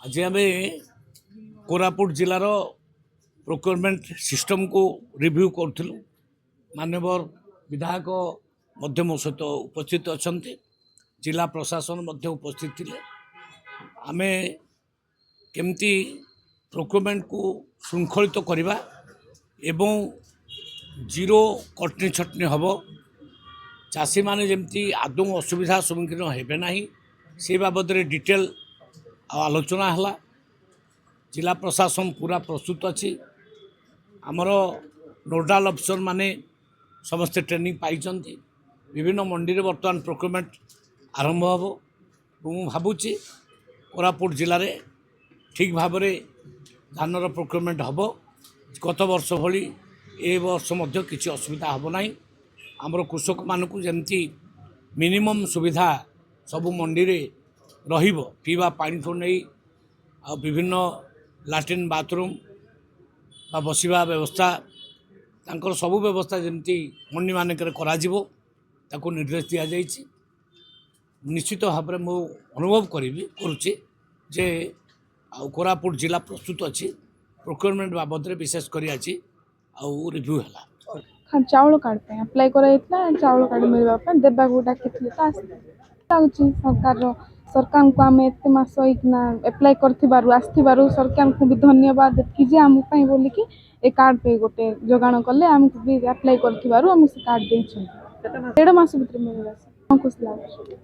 आज आम Koraput जिलार procurement system को रिव्यू करूँ। माननीय विधायक मध्य मो सहित उपस्थित अच्छा, जिला प्रशासन मध्य उपस्थित थिले। आमे केमती प्रोक्योरमेंट को श्रृंखलित करवा एवं जीरो कटनी छटनी हम चाषी माने जमती आदौ असुविधा सम्मुखीन हेबे नहीं से बाबद डिटेल आलोचना है। जिला प्रशासन पूरा प्रस्तुत अच्छी। आमर नोडाल अफिसर माने समस्ते ट्रेनिंग पाई। विभिन्न मंडी में बर्तमान प्रोक्योरमेंट आरंभ हम। मुझे भावुची कोरापुट जिले में ठीक भाव में धानर प्रोक्योरमेंट हम। गत वर्ष भली ए वर्ष मध्य किसी असुविधा हम ना। आमर कृषक मानक जमती मिनिमम सुविधा सबु मंडी रे रहिबो। पीवा पानी ठू नहीं आ विभिन्न लैट्रिन बाथरूम बा बसिबा व्यवस्था तांकर सबु व्यवस्था जमती मंडी मानक ताको निर्देश दिया जाइछि। निश्चित भाव में मु अनुभव करुच्ची जे कोरापुट जिला प्रस्तुत अच्छी। प्रोक्योरमेंट बाबद विशेष कर रिव्यू है। हाँ, चाउल कार्ड पे अप्लाई कराइला। चाउल कार्ड मिलवा पे देबा को डाकिथि त आछि। सरकार को आम एत मास अप्लाई करथिबारु आस्थिबारु सरकार को भी धन्यवाद कि जे आम पई बोली कि ए कार्ड पे गोटे जोगाण कले आमको भी अप्लाई करथिबारु हम से कार्ड देइछन। 1.5 मास भीतर मिलला। खुश लाग।